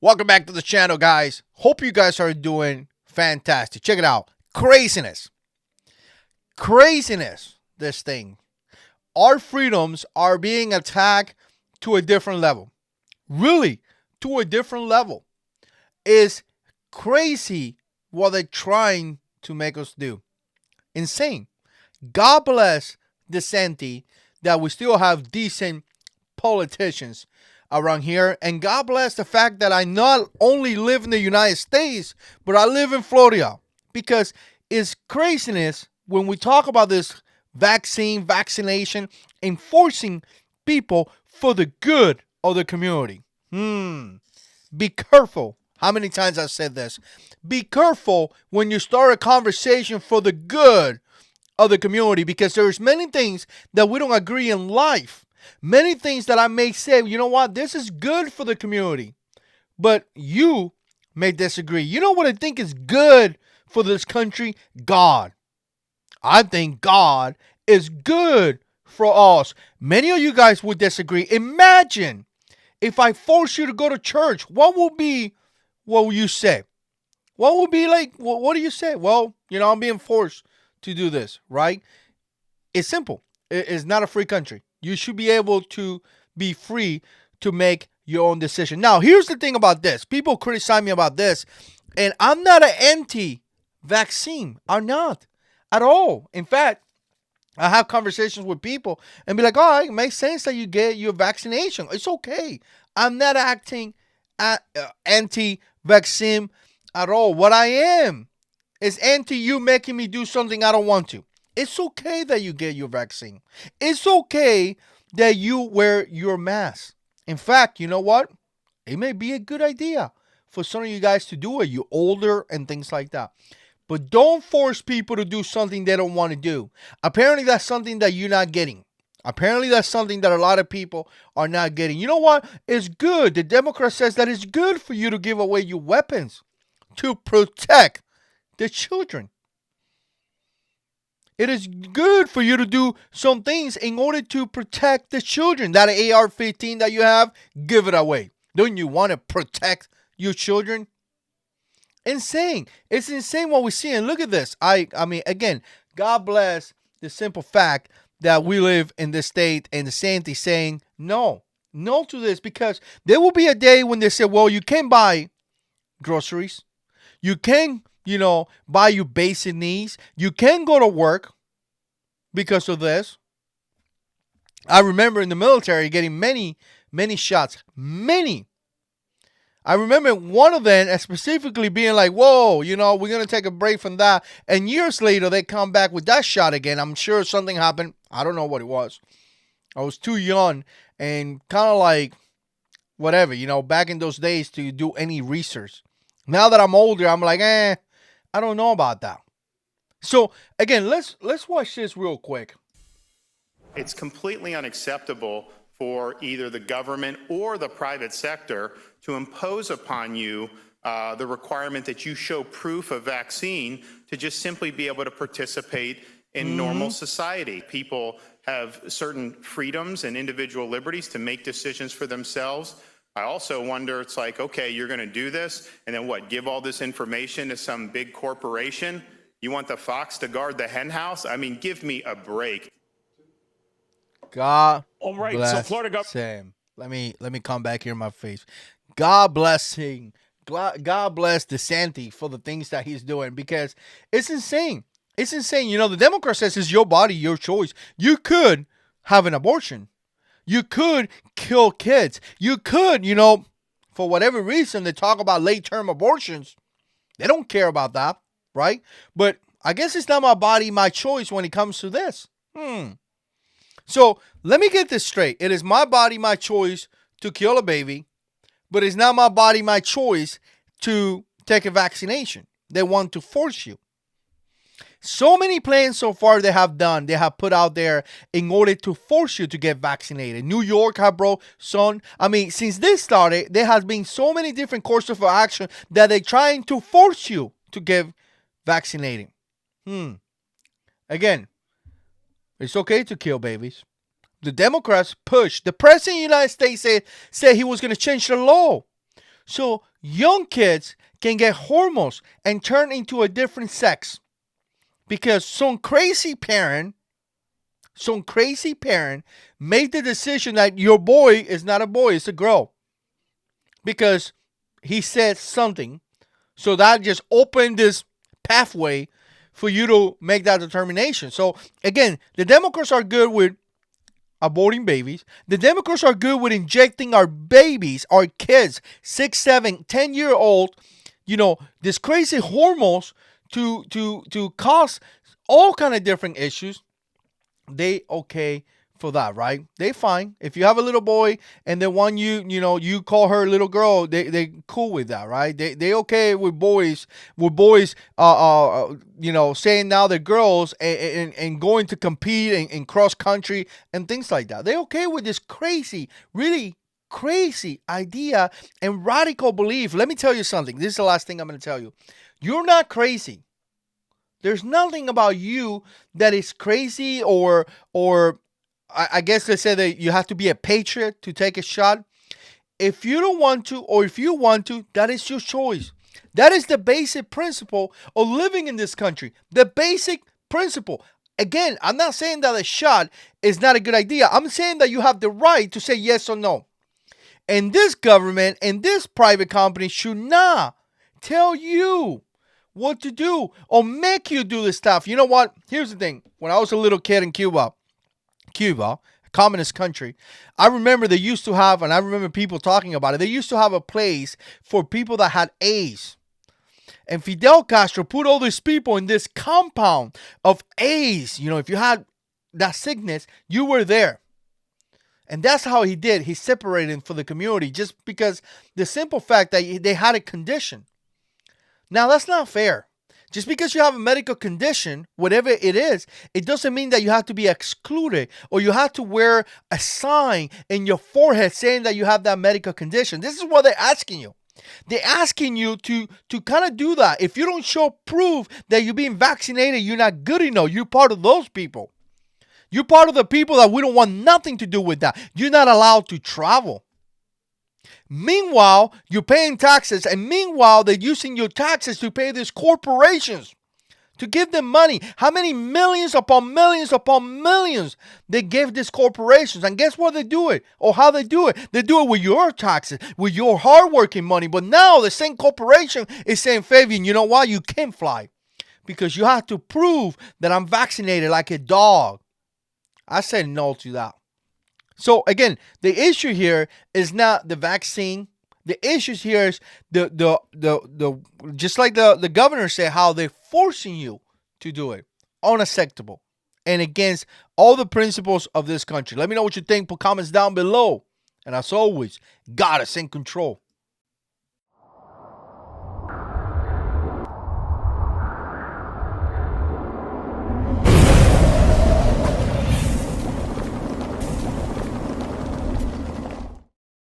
Welcome back to the channel, guys. Hope you guys are doing fantastic. Check it out. Craziness. Craziness. This thing. Our freedoms are being attacked to a different level. Really, to a different level. It's crazy what they're trying to make us do. Insane. God bless DeSantis that we still have decent politicians around here. And God bless the fact that I not only live in the United States, but I live in Florida. Because it's craziness when we talk about this vaccination, enforcing people for the good of the community. Be careful. How many times I've said this? Be careful when you start a conversation for the good of the community, because there's many things that we don't agree in life. Many things that I may say, you know what, this is good for the community, but you may disagree. You know what I think is good for this country? God. I think God is good for us. Many of you guys would disagree. Imagine if I force you to go to church. What will you say? What would be like, what do you say? Well, I'm being forced to do this, right? It's simple. It's not a free country. You should be able to be free to make your own decision. Now, here's the thing about this. People criticize me about this, and I'm not an anti-vaccine. I'm not at all. In fact, I have conversations with people and be like, all right, it makes sense that you get your vaccination. It's okay. I'm not acting anti-vaccine at all. What I am is anti you making me do something I don't want to. It's okay that you get your vaccine. It's okay that you wear your mask. In fact, you know what? It may be a good idea for some of you guys to do it. You're older and things like that. But don't force people to do something they don't want to do. Apparently, that's something that you're not getting. Apparently, that's something that a lot of people are not getting. You know what? It's good. The Democrat says that it's good for you to give away your weapons to protect the children. It is good for you to do some things in order to protect the children. That AR-15 that you have, give it away. Don't you want to protect your children? Insane. It's insane what we see. And look at this. I mean, again, God bless the simple fact that we live in this state, and the DeSantis saying no to this, because there will be a day when they say, well, you can't buy groceries. You can, buy your basic needs. You can go to work because of this. I remember in the military getting many shots. Many. I remember one of them specifically being like, whoa, we're going to take a break from that. And years later, they come back with that shot again. I'm sure something happened. I don't know what it was. I was too young and kind of like, whatever, back in those days to do any research. Now that I'm older, I'm like, I don't know about that. So, again, let's watch this real quick. It's completely unacceptable for either the government or the private sector to impose upon you the requirement that you show proof of vaccine to just simply be able to participate in normal society. People have certain freedoms and individual liberties to make decisions for themselves. I also wonder, it's like, okay, you're going to do this, and then what, give all this information to some big corporation? You want the fox to guard the hen house? I mean, give me a break. God All right, bless so Florida Sam. Let me come back here in my face. God bless him. God bless DeSantis for the things that he's doing, because it's insane. It's insane. The Democrat says it's your body, your choice. You could have an abortion. You could kill kids. You could, for whatever reason, they talk about late-term abortions. They don't care about that, right? But I guess it's not my body, my choice when it comes to this. So let me get this straight. It is my body, my choice to kill a baby, but it's not my body, my choice to take a vaccination. They want to force you. So many plans so far they have put out there in order to force you to get vaccinated. New York have brought some. I mean, since this started, there has been so many different courses of action that they're trying to force you to get vaccinated. Again, it's okay to kill babies. The Democrats pushed. The president of the United States said he was going to change the law So young kids can get hormones and turn into a different sex because some crazy parent made the decision that your boy is not a boy, it's a girl. Because he said something. So that just opened this pathway for you to make that determination. So again, the Democrats are good with aborting babies. The Democrats are good with injecting our babies, our kids, 6, 7, 10-year old, this crazy hormones to cause all kind of different issues. They okay for that, right? They fine. If you have a little boy and they want you call her little girl, they cool with that, right? They okay with boys saying now they're girls and going to compete in cross country and things like that. They okay with this crazy, really crazy idea and radical belief. Let me tell you something. This is the last thing I'm going to tell you. You're not crazy. There's nothing about you that is crazy or I guess they say that you have to be a patriot to take a shot. If you don't want to or if you want to, that is your choice. That is the basic principle of living in this country. The basic principle. Again, I'm not saying that a shot is not a good idea. I'm saying that you have the right to say yes or no. And this government and this private company should not tell you what to do or make you do this stuff. You know what? Here's the thing. When I was a little kid in Cuba, a communist country, I remember they used to have, and I remember people talking about it, they used to have a place for people that had AIDS. And Fidel Castro put all these people in this compound of AIDS. If you had that sickness, you were there. And that's how he did. He separated for the community just because the simple fact that they had a condition. Now, that's not fair. Just because you have a medical condition, whatever it is, it doesn't mean that you have to be excluded or you have to wear a sign in your forehead saying that you have that medical condition. This is what they're asking you. They're asking you to kind of do that. If you don't show proof that you're being vaccinated, you're not good enough. You're part of those people. You're part of the people that we don't want nothing to do with that. You're not allowed to travel. Meanwhile, you're paying taxes, and meanwhile, they're using your taxes to pay these corporations, to give them money. How many millions upon millions they give these corporations? And guess what they do it, or how they do it? They do it with your taxes, with your hardworking money. But now the same corporation is saying, Fabian, you know what? You can't fly because you have to prove that I'm vaccinated like a dog. I said no to that. So again, the issue here is not the vaccine. The issue here is the just like the governor said, how they're forcing you to do it. Unacceptable and against all the principles of this country. Let me know what you think. Put comments down below. And as always, God is in control.